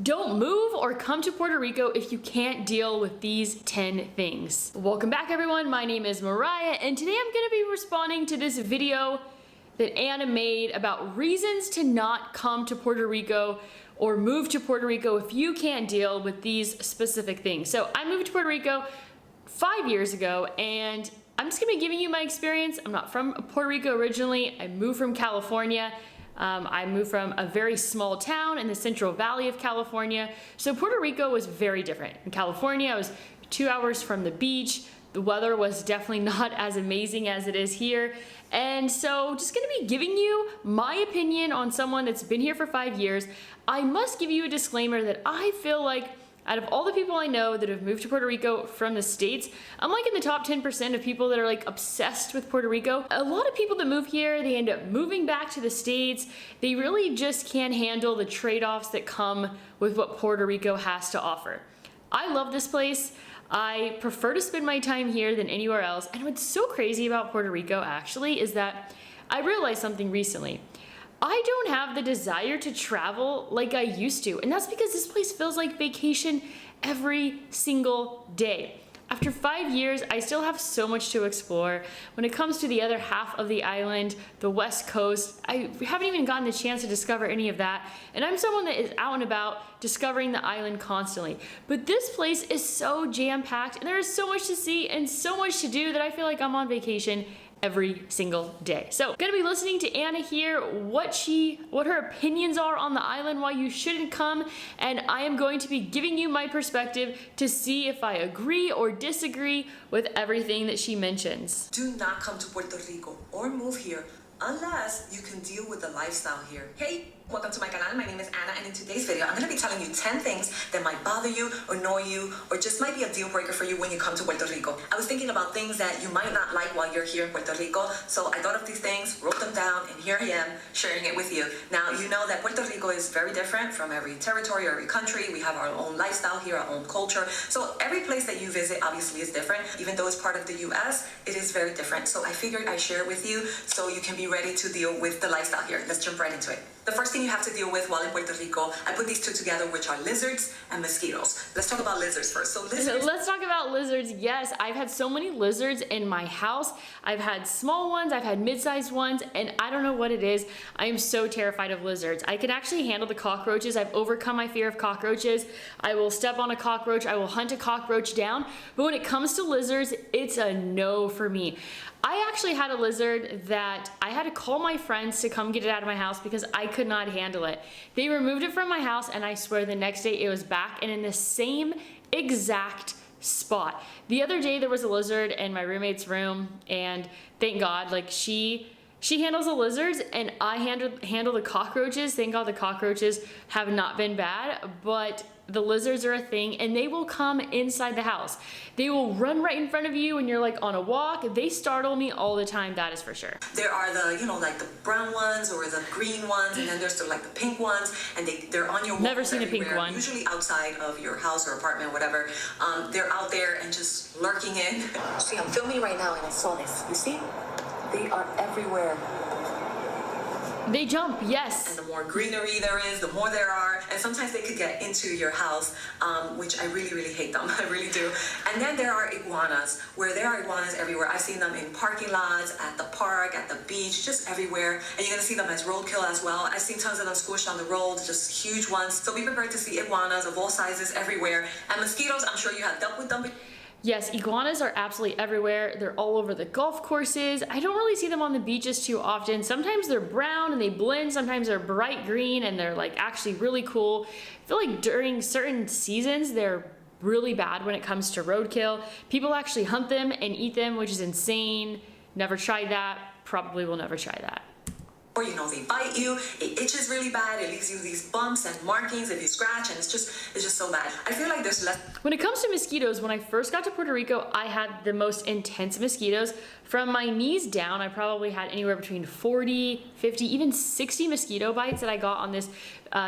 Don't move or come to Puerto Rico if you can't deal with these 10 things. Welcome back everyone, my name is Mariah and today I'm gonna be responding to this video that Anna made about reasons to not come to Puerto Rico or move to Puerto Rico if you can't deal with these specific things. So I moved to Puerto Rico 5 years ago and I'm just gonna be giving you my experience. I'm not from Puerto Rico originally, I moved from California. I moved from a very small town in the Central Valley of California. So Puerto Rico was very different. In California, I was 2 hours from the beach. The weather was definitely not as amazing as it is here. And so just gonna be giving you my opinion on someone that's been here for 5 years. I must give you a disclaimer that I feel like out of all the people I know that have moved to Puerto Rico from the States, I'm like in the top 10% of people that are like obsessed with Puerto Rico. A lot of people that move here, they end up moving back to the States. They really just can't handle the trade-offs that come with what Puerto Rico has to offer. I love this place. I prefer to spend my time here than anywhere else. And what's so crazy about Puerto Rico actually is that I realized something recently. I don't have the desire to travel like I used to, and that's because this place feels like vacation every single day. After 5 years, I still have so much to explore. When it comes to the other half of the island, the West Coast, I haven't even gotten the chance to discover any of that, and I'm someone that is out and about discovering the island constantly. But this place is so jam-packed, and there is so much to see and so much to do that I feel like I'm on vacation every single day. So gonna be listening to Anna here, what her opinions are on the island, why you shouldn't come, and I am going to be giving you my perspective to see if I agree or disagree with everything that she mentions. Do not come to Puerto Rico or move here unless you can deal with the lifestyle here. Hey, welcome to my canal. My name is Anna, and in today's video, I'm gonna be telling you 10 things that might bother you, annoy you, or just might be a deal breaker for you when you come to Puerto Rico. I was thinking about things that you might not like while you're here in Puerto Rico, so I thought of these things, wrote them down, and here I am sharing it with you. Now, you know that Puerto Rico is very different from every territory or every country. We have our own lifestyle here, our own culture. So every place that you visit obviously is different. Even though it's part of the US, it is very different. So I figured I'd share it with you so you can be ready to deal with the lifestyle here. Let's jump right into it. The first thing you have to deal with while in Puerto Rico, I put these two together, which are lizards and mosquitoes. Let's talk about lizards first. So lizards. Let's talk about lizards. Yes, I've had so many lizards in my house. I've had small ones, I've had mid-sized ones, and I don't know what it is. I am so terrified of lizards. I can actually handle the cockroaches. I've overcome my fear of cockroaches. I will step on a cockroach, I will hunt a cockroach down, but when it comes to lizards, it's a no for me. I actually had a lizard that I had to call my friends to come get it out of my house because I could not handle it. They removed it from my house and I swear the next day it was back and in the same exact spot. The other day there was a lizard in my roommate's room and thank God, like she handles the lizards and I handle the cockroaches. Thank God the cockroaches have not been bad, but the lizards are a thing and they will come inside the house. They will run right in front of you when you're like on a walk. They startle me all the time, that is for sure. There are the, like the brown ones or the green ones, and then there's the like the pink ones, and they're on your wall. Never seen everywhere, a pink one. Usually outside of your house or apartment, whatever. They're out there and just lurking in. See, I'm filming right now and I saw this. You see? They are everywhere. They jump, yes. And the more greenery there is, the more there are. And sometimes they could get into your house, which I really, really hate them. I really do. And then there are iguanas, where there are iguanas everywhere. I've seen them in parking lots, at the park, at the beach, just everywhere. And you're gonna see them as roadkill as well. I've seen tons of them squished on the road, just huge ones. So be prepared to see iguanas of all sizes everywhere. And mosquitoes, I'm sure you have dealt with them. Yes, iguanas are absolutely everywhere. They're all over the golf courses. I don't really see them on the beaches too often. Sometimes they're brown and they blend. Sometimes they're bright green and they're like actually really cool. I feel like during certain seasons, they're really bad when it comes to roadkill. People actually hunt them and eat them, which is insane. Never tried that. Probably will never try that. Or they bite you, it itches really bad, it leaves you these bumps and markings if you scratch, and it's just so bad. I feel like there's less. When it comes to mosquitoes, when I first got to Puerto Rico, I had the most intense mosquitoes. From my knees down, I probably had anywhere between 40, 50, even 60 mosquito bites that I got on this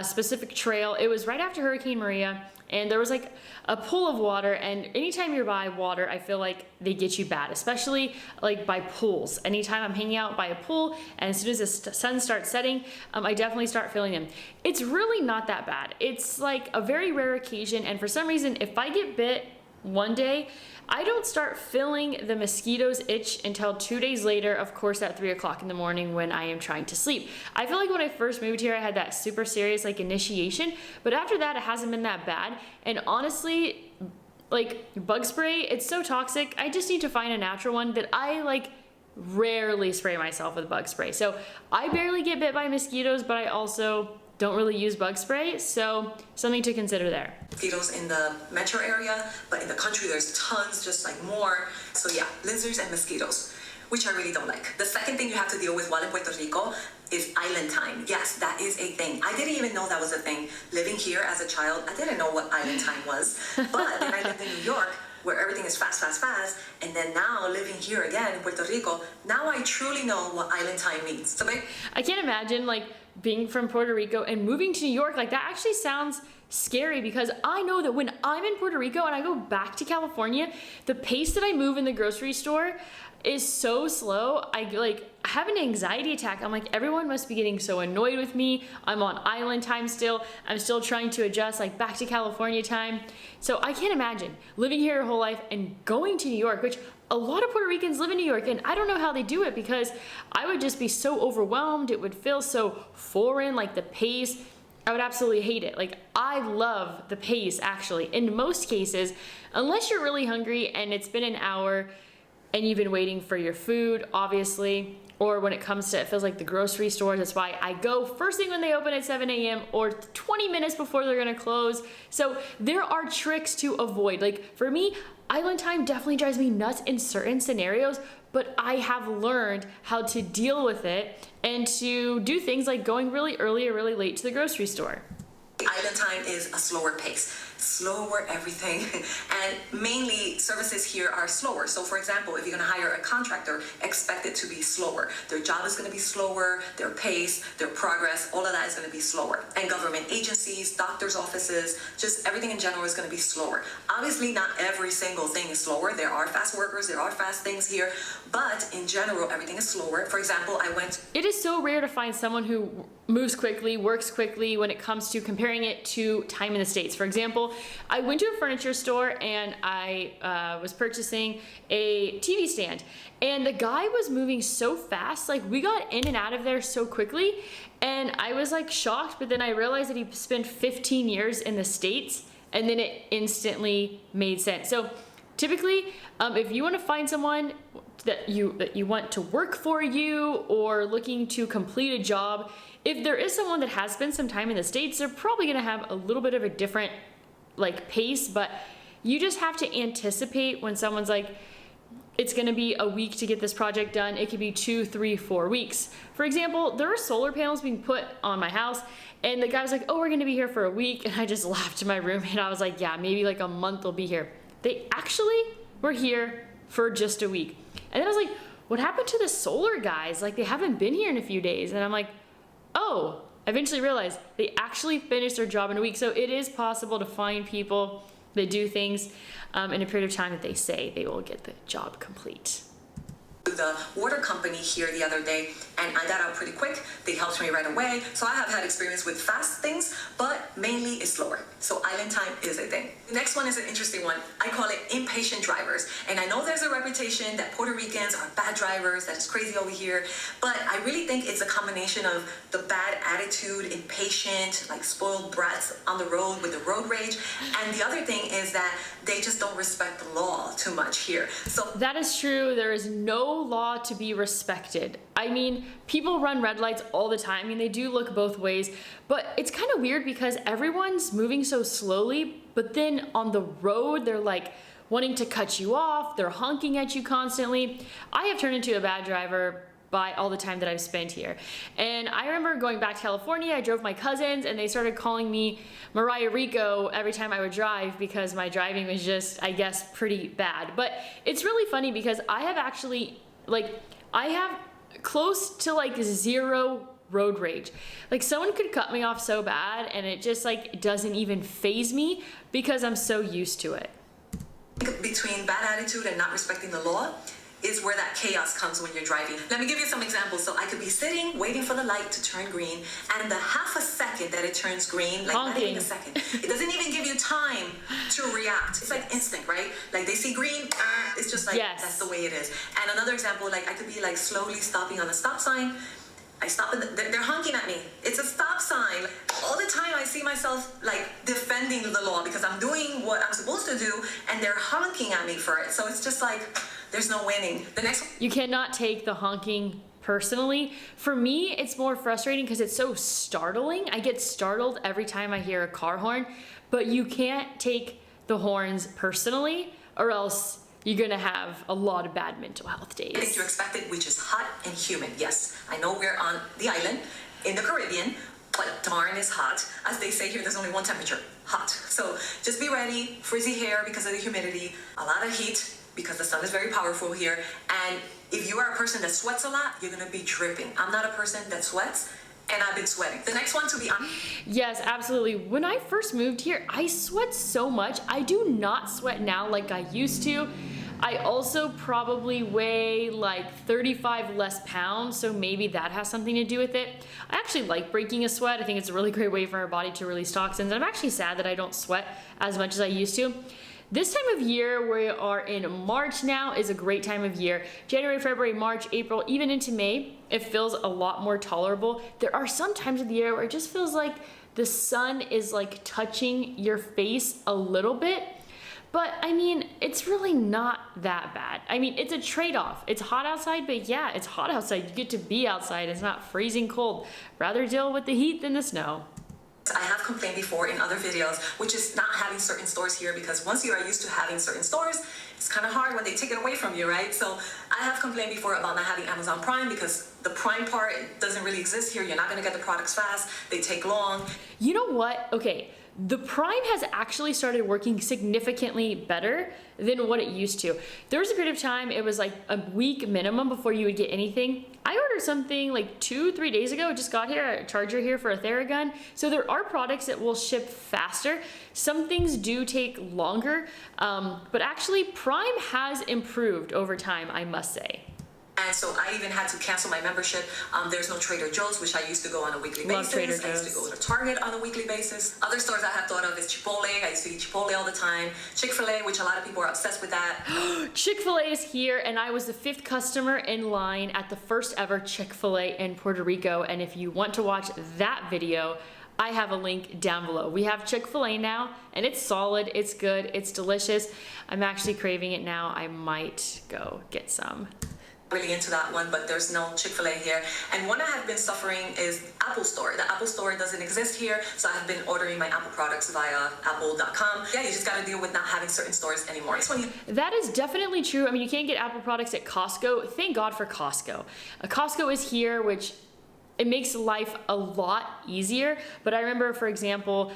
specific trail. It was right after Hurricane Maria, and there was like a pool of water, and anytime you're by water, I feel like they get you bad, especially like by pools. Anytime I'm hanging out by a pool, and as soon as the sun starts setting, I definitely start feeling them. It's really not that bad. It's like a very rare occasion, and for some reason, if I get bit one day, I don't start feeling the mosquitoes itch until 2 days later, of course at 3 o'clock in the morning when I am trying to sleep. I feel like when I first moved here, I had that super serious like initiation, but after that, it hasn't been that bad. And honestly, like bug spray, it's so toxic. I just need to find a natural one that I like rarely spray myself with bug spray. So I barely get bit by mosquitoes, but I also don't really use bug spray, so something to consider there. Mosquitoes in the metro area, but in the country there's tons, just like more. So yeah, lizards and mosquitoes, which I really don't like. The second thing you have to deal with while in Puerto Rico is island time. Yes, that is a thing. I didn't even know that was a thing. Living here as a child, I didn't know what island time was. But then I lived in New York, where everything is fast, fast, fast, and then now living here again in Puerto Rico, now I truly know what island time means. So I can't imagine like being from Puerto Rico and moving to New York. Like that actually sounds scary, because I know that when I'm in Puerto Rico and I go back to California, the pace that I move in the grocery store is so slow. I have an anxiety attack. I'm like, everyone must be getting so annoyed with me. I'm on island time still. I'm still trying to adjust like back to California time. So I can't imagine living here your whole life and going to New York, which a lot of Puerto Ricans live in New York, and I don't know how they do it, because I would just be so overwhelmed. It would feel so foreign, like the pace. I would absolutely hate it. Like I love the pace actually. In most cases, unless you're really hungry and it's been an hour and you've been waiting for your food, obviously, or when it comes to, it feels like the grocery stores, that's why I go first thing when they open at 7 a.m. or 20 minutes before they're gonna close. So there are tricks to avoid. Like for me, island time definitely drives me nuts in certain scenarios, but I have learned how to deal with it and to do things like going really early or really late to the grocery store. Island time is a slower pace, slower everything, and mainly services here are slower. So for example, if you're gonna hire a contractor, expect it to be slower. Their job is gonna be slower, their pace, their progress, all of that is gonna be slower. And government agencies, doctors' offices, just everything in general is gonna be slower. Obviously not every single thing is slower. There are fast workers, there are fast things here, but in general, everything is slower. For example, It is so rare to find someone who moves quickly, works quickly when it comes to comparing it to time in the States. For example, I went to a furniture store and I was purchasing a TV stand, and the guy was moving so fast. Like we got in and out of there so quickly, and I was like shocked, but then I realized that he spent 15 years in the States, and then it instantly made sense. So typically, if you want to find someone that you want to work for you or looking to complete a job, if there is someone that has spent some time in the States, they're probably gonna have a little bit of a different like pace, but you just have to anticipate when someone's like, it's gonna be a week to get this project done. It could be 2, 3, 4 weeks. For example, there are solar panels being put on my house, and the guy was like, oh, we're gonna be here for a week. And I just laughed to my roommate. I was like, yeah, maybe like a month they'll be here. They actually were here for just a week. And then I was like, what happened to the solar guys? Like they haven't been here in a few days. And I'm like, oh, I eventually realized they actually finished their job in a week. So it is possible to find people that do things in a period of time that they say they will get the job complete. The water company here the other day, and I got out pretty quick. They helped me right away. So I have had experience with fast things, but mainly it's slower. So island time is a thing. The next one is an interesting one. I call it impatient drivers. And I know there's a reputation that Puerto Ricans are bad drivers, that is crazy over here, but I really think it's a combination of the bad attitude, impatient, like spoiled brats on the road with the road rage. And the other thing is that they just don't respect the law too much here. So that is true. There is no law to be respected. I mean, people run red lights all the time. I mean, they do look both ways, but it's kind of weird because everyone's moving so slowly, but then on the road, they're like wanting to cut you off. They're honking at you constantly. I have turned into a bad driver by all the time that I've spent here. And I remember going back to California, I drove my cousins and they started calling me Mariah Rico every time I would drive because my driving was just, I guess, pretty bad. But it's really funny because I have actually, I have close to like 0 road rage. Like someone could cut me off so bad and it just like doesn't even faze me because I'm so used to it. Between bad attitude and not respecting the law is where that chaos comes when you're driving. Let me give you some examples. So I could be sitting, waiting for the light to turn green, and the half a second that it turns green, like honking. not even a second, it doesn't even give you time to react. It's like instant, right? Like they see green, it's just like, that's the way it is. And another example, like I could be like slowly stopping on a stop sign. I stop and they're honking at me. It's a stop sign. All the time I see myself like defending the law because I'm doing what I'm supposed to do and they're honking at me for it. So it's just like, there's no winning. The next one. You cannot take the honking personally. For me, it's more frustrating because it's so startling. I get startled every time I hear a car horn, but you can't take the horns personally or else you're gonna have a lot of bad mental health days. I think you expected, which is hot and humid. Yes, I know we're on the island in the Caribbean, but darn is hot. As they say here, there's only one temperature, hot. So just be ready, frizzy hair because of the humidity, a lot of heat because the sun is very powerful here. And if you are a person that sweats a lot, you're gonna be dripping. I'm not a person that sweats, and I've been sweating. The next one, to be honest. Yes, absolutely. When I first moved here, I sweat so much. I do not sweat now like I used to. I also probably weigh like 35 less pounds, so maybe that has something to do with it. I actually like breaking a sweat. I think it's a really great way for our body to release toxins. I'm actually sad that I don't sweat as much as I used to. This time of year, we are in March now, is a great time of year. January, February, March, April, even into May, it feels a lot more tolerable. There are some times of the year where it just feels like the sun is like touching your face a little bit. But I mean, it's really not that bad. I mean, it's a trade-off. It's hot outside, but yeah, it's hot outside. You get to be outside. It's not freezing cold. Rather deal with the heat than the snow. I have complained before in other videos, which is not having certain stores here, because once you are used to having certain stores, it's kind of hard when they take it away from you, right? So I have complained before about not having Amazon Prime because the Prime part doesn't really exist here. You're not going to get the products fast. They take long. You know what? Okay. The Prime has actually started working significantly better than what it used to. There was a period of time, it was like a week minimum before you would get anything. I ordered something like 2-3 days ago. It just got here, a charger here for a Theragun. So there are products that will ship faster. Some things do take longer, but actually Prime has improved over time, I must say. And so I even had to cancel my membership. There's no Trader Joe's, which I used to go on a weekly basis. Trader Joe's. I used to go to Target on a weekly basis. Other stores I have thought of is Chipotle. I used to eat Chipotle all the time. Chick-fil-A, which a lot of people are obsessed with that. Chick-fil-A is here, and I was the 5th customer in line at the first ever Chick-fil-A in Puerto Rico. And if you want to watch that video, I have a link down below. We have Chick-fil-A now, and it's solid, it's good, it's delicious. I'm actually craving it now. I might go get some. Really into that one, but there's no Chick-fil-A here. And one I have been suffering is Apple Store. The Apple Store doesn't exist here, so I have been ordering my Apple products via apple.com. Yeah, you just got to deal with not having certain stores anymore. That is definitely true. I mean, you can't get Apple products at Costco. Thank God for Costco. Costco is here, which it makes life a lot easier. But I remember, for example,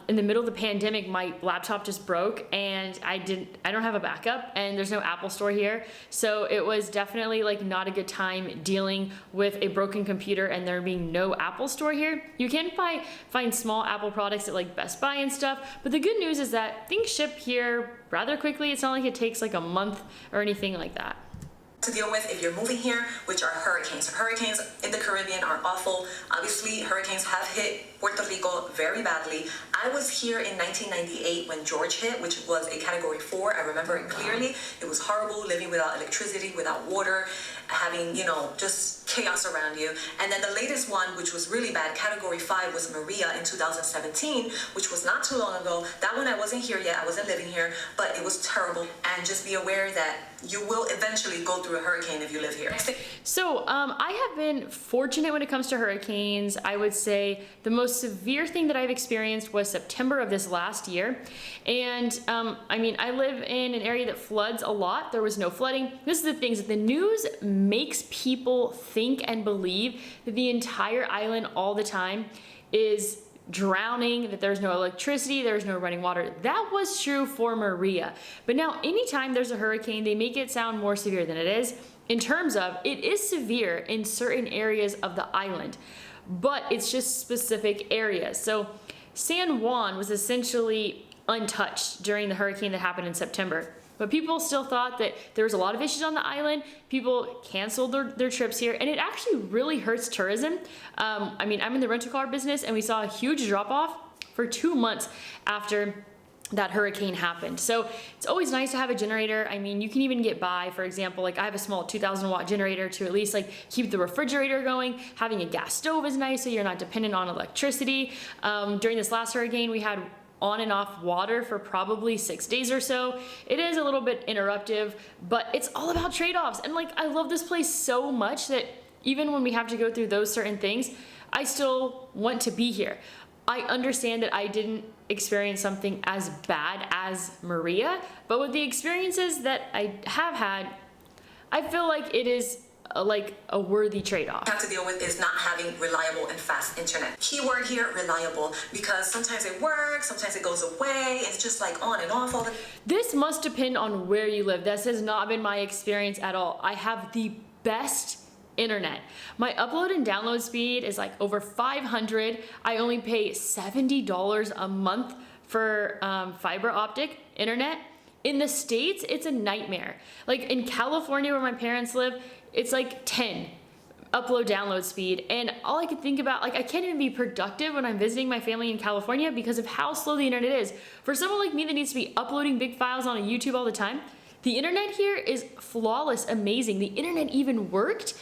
in the middle of the pandemic, my laptop just broke and I don't have a backup and there's no Apple store here. So it was definitely like not a good time dealing with a broken computer and there being no Apple store here. You can find small Apple products at like Best Buy and stuff. But the good news is that things ship here rather quickly. It's not like it takes like a month or anything like that. To deal with if you're moving here, which are hurricanes. Hurricanes in the Caribbean are awful. Obviously, hurricanes have hit Puerto Rico very badly. I was here in 1998 when George hit, which was a Category 4. I remember it clearly. It was horrible living without electricity, without water, having, just chaos around you. And then the latest one, which was really bad, Category 5, was Maria in 2017, which was not too long ago. That one I wasn't here yet. I wasn't living here, but it was terrible. And just be aware that you will eventually go through a hurricane if you live here. So I have been fortunate when it comes to hurricanes. I would say the most severe thing that I've experienced was September of this last year. And I mean, I live in an area that floods a lot. There was no flooding. This is the things that the news makes people think and believe that the entire island all the time is drowning, that there's no electricity, there's no running water. That was true for Maria. But now anytime there's a hurricane, they make it sound more severe than it is in terms of it is severe in certain areas of the island. but it's just specific areas. So San Juan was essentially untouched during the hurricane that happened in September. But people still thought that there was a lot of issues on the island. People canceled their trips here, and it actually really hurts tourism. I mean, I'm in the rental car business, and we saw a huge drop off for 2 months after that hurricane happened. So it's always nice to have a generator. I mean, you can even get by, for example, like I have a small 2,000 watt generator to at least like keep the refrigerator going. Having a gas stove is nice so you're not dependent on electricity. During this last hurricane, we had on and off water for probably 6 days or so. It is a little bit interruptive, but it's all about trade-offs. And like, I love this place so much that even when we have to go through those certain things, I still want to be here. I understand that I didn't experience something as bad as Maria, but with the experiences that I have had, I feel like it is like a worthy trade-off. Have to deal with is not having reliable and fast internet. Keyword here, reliable, because sometimes it works, sometimes it goes away. It's just like on and off all the. This must depend on where you live. This has not been my experience at all. I have the best internet. My upload and download speed is like over 500. I only pay $70 a month for fiber optic internet. In the States, it's a nightmare. Like in California where my parents live, it's like 10 upload download speed. And all I could think about, like I can't even be productive when I'm visiting my family in California because of how slow the internet is. For someone like me that needs to be uploading big files on YouTube all the time, the internet here is flawless, amazing. The internet even worked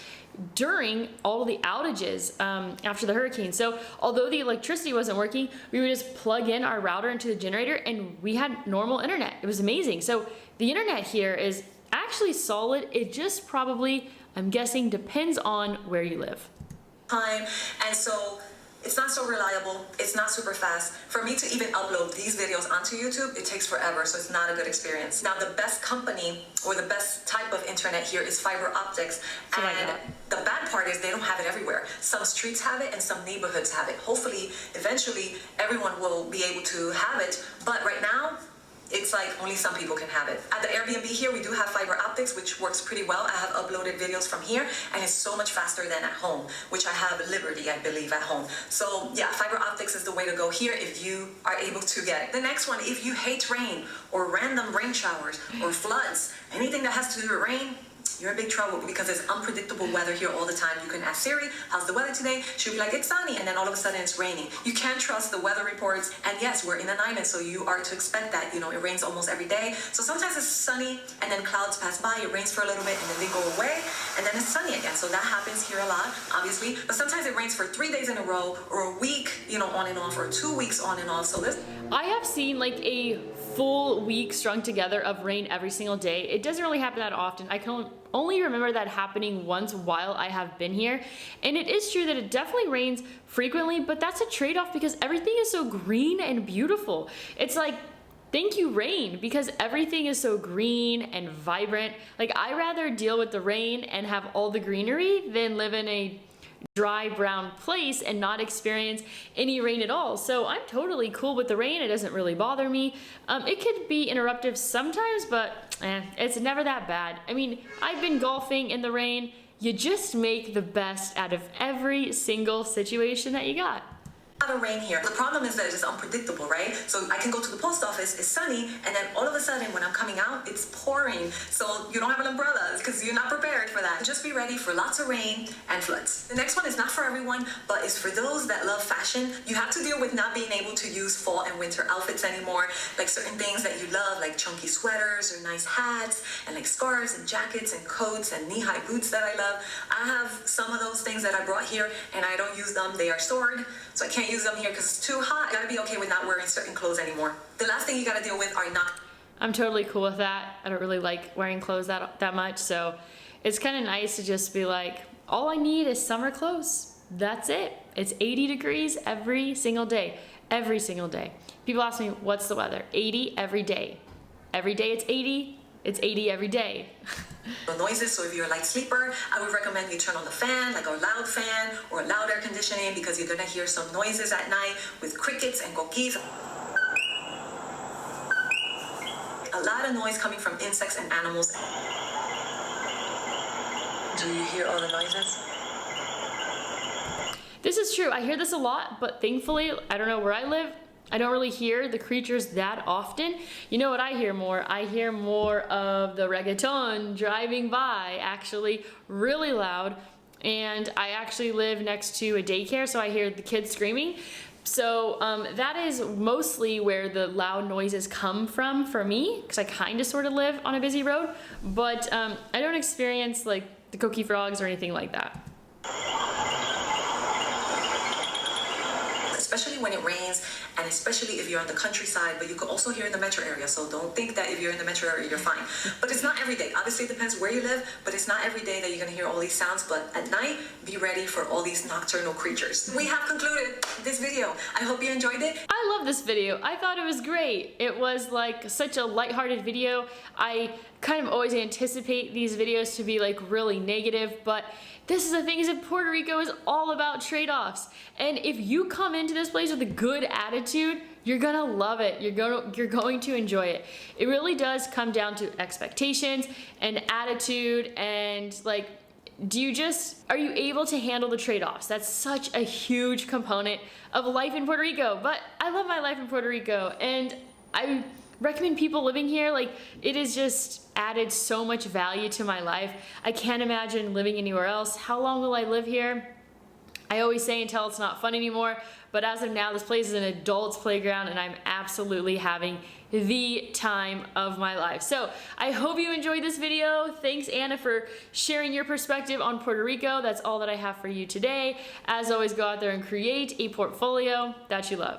during all of the outages after the hurricane. So although the electricity wasn't working, we would just plug in our router into the generator and we had normal internet. It was amazing. So the internet here is actually solid. It just probably, I'm guessing, depends on where you live. Time, and so it's not so reliable, it's not super fast. For me to even upload these videos onto YouTube, it takes forever, so it's not a good experience. Now, the best company or the best type of internet here is fiber optics. And the bad part is they don't have it everywhere. Some streets have it and some neighborhoods have it. Hopefully, eventually, everyone will be able to have it. But right now, it's like only some people can have it. At the Airbnb here, we do have fiber optics, which works pretty well. I have uploaded videos from here, and it's so much faster than at home, which I have Liberty, I believe, at home. So yeah, fiber optics is the way to go here if you are able to get it. The next one, if you hate rain or random rain showers or floods, anything that has to do with rain, you're in big trouble because there's unpredictable weather here all the time. You can ask Siri, how's the weather today? She'll be like, it's sunny, and then all of a sudden it's raining. You can't trust the weather reports, and yes, we're in an island, so you are to expect that. You know, it rains almost every day. So sometimes it's sunny, and then clouds pass by, it rains for a little bit, and then they go away, and then it's sunny again. So that happens here a lot, obviously. But sometimes it rains for 3 days in a row, or a week, you know, on and off, or 2 weeks on and off. So this. I have seen like a full week strung together of rain every single day. It doesn't really happen that often. I can only remember that happening once while I have been here. And it is true that it definitely rains frequently, but that's a trade-off because everything is so green and beautiful. It's like, thank you, rain, because everything is so green and vibrant. Like, I rather deal with the rain and have all the greenery than live in a dry brown place and not experience any rain at all. So I'm totally cool with the rain. It doesn't really bother me. It could be interruptive sometimes, but it's never that bad. I mean, I've been golfing in the rain. You just make the best out of every single situation that you got. A lot of rain here. The problem is that it's unpredictable, right? So I can go to the post office, it's sunny, and then all of a sudden when I'm coming out, it's pouring. So you don't have an umbrella because you're not prepared for that. Just be ready for lots of rain and floods. The next one is not for everyone, but it's for those that love fashion. You have to deal with not being able to use fall and winter outfits anymore, like certain things that you love, like chunky sweaters or nice hats, and like scarves and jackets and coats and knee-high boots that I love. I have some of those things that I brought here, and I don't use them. They are stored, so I can't use them here because it's too hot. I gotta be okay with not wearing certain clothes anymore. The last thing you gotta deal with are not. I'm totally cool with that. I don't really like wearing clothes that much, so it's kind of nice to just be like, all I need is summer clothes. That's it. It's 80 degrees every single day. Every single day. People ask me, what's the weather? 80 every day. Every day it's 80. It's 80 every day. Noises, so if you're a light sleeper, I would recommend you turn on the fan, like a loud fan or loud air conditioning, because you're gonna hear some noises at night with crickets and coquis. A lot of noise coming from insects and animals. Do you hear all the noises? This is true. I hear this a lot, but thankfully, I don't know where I live, I don't really hear the creatures that often. You know what I hear more? I hear more of the reggaeton driving by, actually really loud. And I actually live next to a daycare, so I hear the kids screaming. So that is mostly where the loud noises come from for me, because I kind of sort of live on a busy road. But I don't experience like the cookie frogs or anything like that. Especially when it rains, and especially if you're on the countryside, but you could also hear in the metro area, so don't think that if you're in the metro area you're fine. But it's not every day. Obviously it depends where you live, but it's not every day that you're gonna hear all these sounds. But at night, be ready for all these nocturnal creatures. We have concluded this video. I hope you enjoyed it. I love this video. I thought it was great. It was like such a lighthearted video. I kind of always anticipate these videos to be like really negative, but this is the thing, is that Puerto Rico is all about trade-offs. And if you come into this place with a good attitude, you're gonna love it. You're going to enjoy it. It really does come down to expectations and attitude, and like, are you able to handle the trade-offs? That's such a huge component of life in Puerto Rico. But I love my life in Puerto Rico, and I recommend people living here. Like, it has just added so much value to my life. I can't imagine living anywhere else. How long will I live here? I always say until it's not fun anymore, but as of now, this place is an adult's playground, and I'm absolutely having the time of my life. So I hope you enjoyed this video. Thanks, Anna, for sharing your perspective on Puerto Rico. That's all that I have for you today. As always, go out there and create a portfolio that you love.